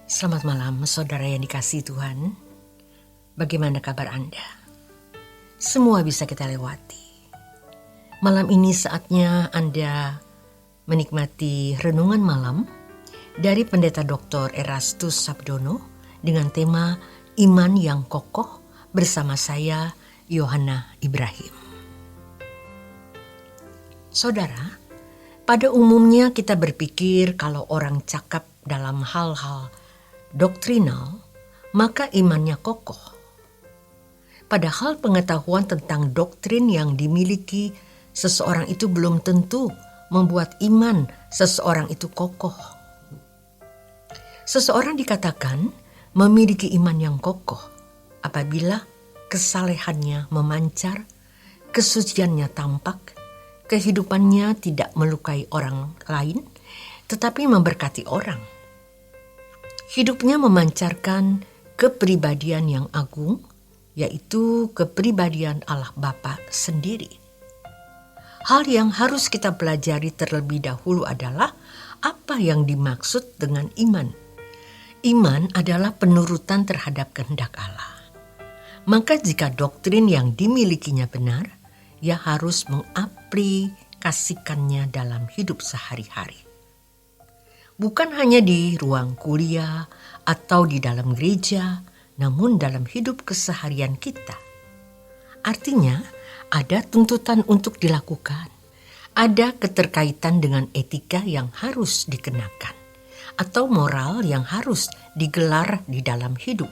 Selamat malam, saudara yang dikasihi Tuhan. Bagaimana kabar Anda? Semua bisa kita lewati. Malam ini saatnya Anda menikmati renungan malam dari Pendeta Dr. Erastus Sabdono dengan tema Iman yang Kokoh bersama saya, Yohana Ibrahim. Saudara, pada umumnya kita berpikir kalau orang cakap dalam hal-hal doktrinal, maka imannya kokoh. Padahal pengetahuan tentang doktrin yang dimiliki seseorang itu belum tentu membuat iman seseorang itu kokoh. Seseorang dikatakan memiliki iman yang kokoh apabila kesalehannya memancar, kesuciannya tampak, kehidupannya tidak melukai orang lain, tetapi memberkati orang. Hidupnya memancarkan kepribadian yang agung, yaitu kepribadian Allah Bapa sendiri. Hal yang harus kita pelajari terlebih dahulu adalah apa yang dimaksud dengan iman. Iman adalah penurutan terhadap kehendak Allah. Maka jika doktrin yang dimilikinya benar, ia harus mengaplikasikannya dalam hidup sehari-hari. Bukan hanya di ruang kuliah atau di dalam gereja, namun dalam hidup keseharian kita. Artinya, ada tuntutan untuk dilakukan. Ada keterkaitan dengan etika yang harus dikenakan, atau moral yang harus digelar di dalam hidup.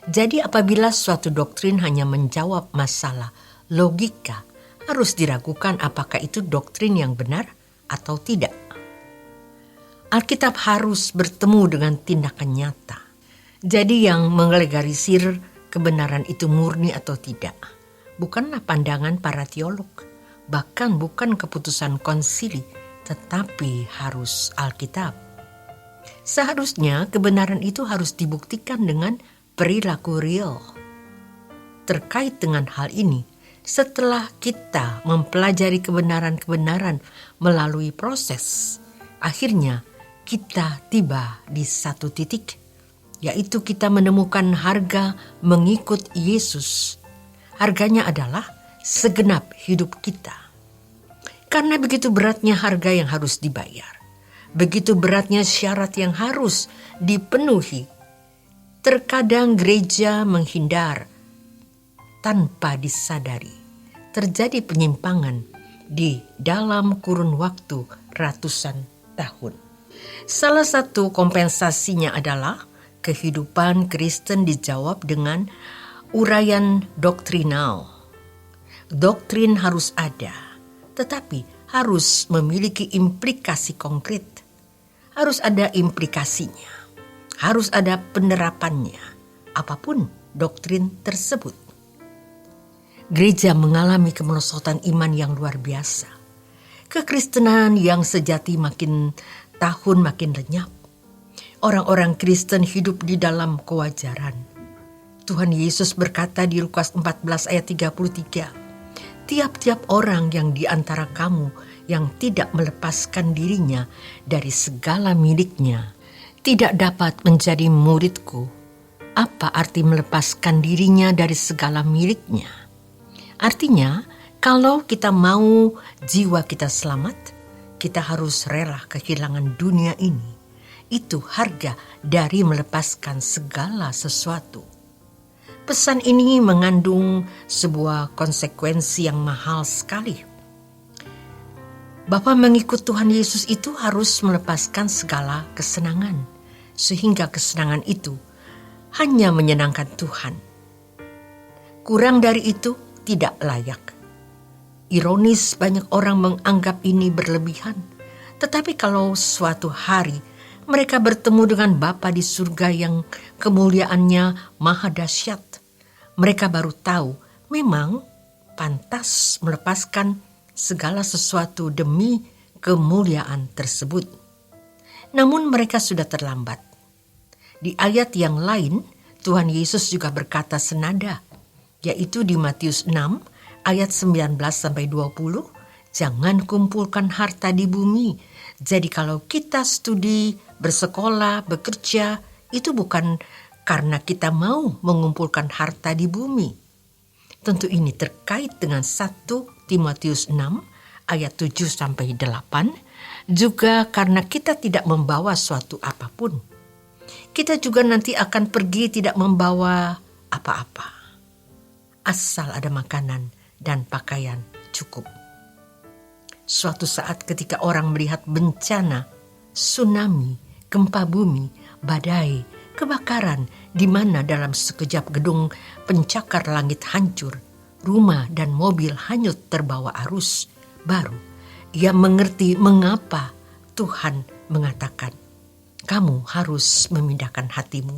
Jadi apabila suatu doktrin hanya menjawab masalah logika, harus diragukan apakah itu doktrin yang benar atau tidak. Alkitab harus bertemu dengan tindakan nyata. Jadi yang menglegalisir kebenaran itu murni atau tidak, bukanlah pandangan para teolog, bahkan bukan keputusan konsili, tetapi harus Alkitab. Seharusnya kebenaran itu harus dibuktikan dengan perilaku real. Terkait dengan hal ini, setelah kita mempelajari kebenaran-kebenaran melalui proses, akhirnya kita tiba di satu titik, yaitu kita menemukan harga mengikut Yesus. Harganya adalah segenap hidup kita. Karena begitu beratnya harga yang harus dibayar, begitu beratnya syarat yang harus dipenuhi, terkadang gereja menghindar tanpa disadari. Terjadi penyimpangan di dalam kurun waktu ratusan tahun. Salah satu kompensasinya adalah kehidupan Kristen dijawab dengan uraian doktrinal. Doktrin harus ada, tetapi harus memiliki implikasi konkret. Harus ada implikasinya, harus ada penerapannya, apapun doktrin tersebut. Gereja mengalami kemerosotan iman yang luar biasa. Kekristenan yang sejati makin tahun makin lenyap. Orang-orang Kristen hidup di dalam kewajaran. Tuhan Yesus berkata di Lukas 14 ayat 33, tiap-tiap orang yang di antara kamu yang tidak melepaskan dirinya dari segala miliknya tidak dapat menjadi muridku. Apa arti melepaskan dirinya dari segala miliknya? Artinya, kalau kita mau jiwa kita selamat, kita harus rela kehilangan dunia ini. Itu harga dari melepaskan segala sesuatu. Pesan ini mengandung sebuah konsekuensi yang mahal sekali. Bapa mengikut Tuhan Yesus itu harus melepaskan segala kesenangan, sehingga kesenangan itu hanya menyenangkan Tuhan. Kurang dari itu tidak layak. Ironis, banyak orang menganggap ini berlebihan. Tetapi kalau suatu hari mereka bertemu dengan Bapa di surga yang kemuliaannya maha dahsyat, mereka baru tahu memang pantas melepaskan segala sesuatu demi kemuliaan tersebut. Namun mereka sudah terlambat. Di ayat yang lain, Tuhan Yesus juga berkata senada, yaitu di Matius 6 ayat 19-20, jangan kumpulkan harta di bumi. Jadi kalau kita studi, bersekolah, bekerja, itu bukan karena kita mau mengumpulkan harta di bumi. Tentu ini terkait dengan 1 Timotius 6 ayat 7-8, juga karena kita tidak membawa suatu apapun. Kita juga nanti akan pergi tidak membawa apa-apa, asal ada makanan dan pakaian cukup. Suatu saat ketika orang melihat bencana, tsunami, gempa bumi, badai, kebakaran, di mana dalam sekejap gedung pencakar langit hancur, rumah dan mobil hanyut terbawa arus, baru ia mengerti mengapa Tuhan mengatakan, kamu harus memindahkan hatimu.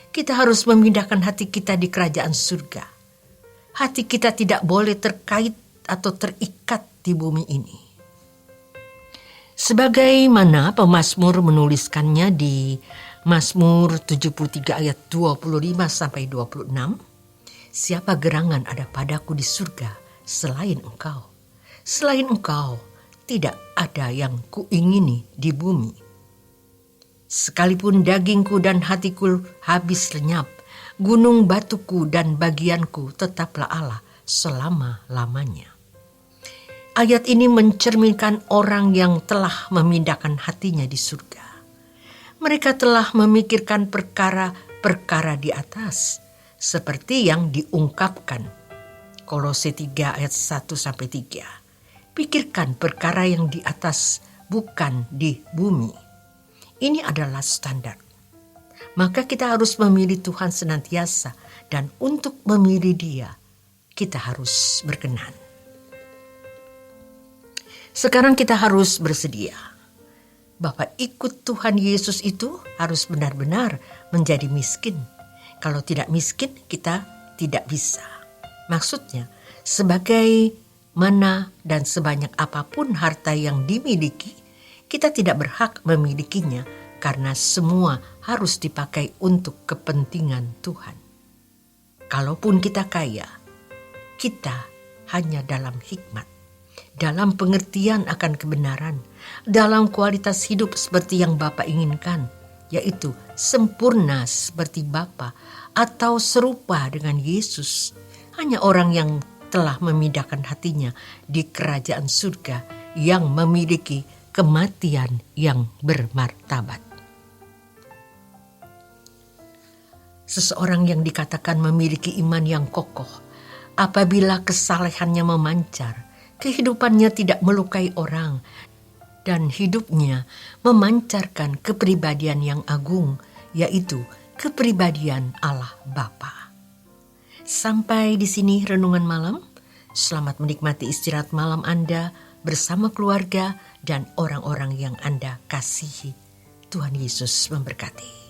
Kita harus memindahkan hati kita di kerajaan surga. Hati kita tidak boleh terkait atau terikat di bumi ini. Sebagaimana pemazmur menuliskannya di Mazmur 73 ayat 25-26, siapa gerangan ada padaku di surga selain engkau? Selain engkau tidak ada yang kuingini di bumi. Sekalipun dagingku dan hatiku habis lenyap, gunung batuku dan bagianku tetaplah Allah selama-lamanya. Ayat ini mencerminkan orang yang telah memindahkan hatinya di surga. Mereka telah memikirkan perkara-perkara di atas, seperti yang diungkapkan Kolose 3 ayat 1-3. Pikirkan perkara yang di atas, bukan di bumi. Ini adalah standar. Maka kita harus memilih Tuhan senantiasa, dan untuk memilih Dia, kita harus berkenan. Sekarang kita harus bersedia. Bapak ikut Tuhan Yesus itu harus benar-benar menjadi miskin. Kalau tidak miskin, kita tidak bisa. Maksudnya, sebagai mana dan sebanyak apapun harta yang dimiliki, kita tidak berhak memilikinya karena semua harus dipakai untuk kepentingan Tuhan. Kalaupun kita kaya, kita hanya dalam hikmat, dalam pengertian akan kebenaran, dalam kualitas hidup seperti yang Bapa inginkan, yaitu sempurna seperti Bapa atau serupa dengan Yesus. Hanya orang yang telah memindahkan hatinya di kerajaan surga yang memiliki kematian yang bermartabat. Seseorang yang dikatakan memiliki iman yang kokoh, apabila kesalehannya memancar, kehidupannya tidak melukai orang, dan hidupnya memancarkan kepribadian yang agung, yaitu kepribadian Allah Bapa. Sampai di sini renungan malam. Selamat menikmati istirahat malam Anda bersama keluarga dan orang-orang yang Anda kasihi. Tuhan Yesus memberkati.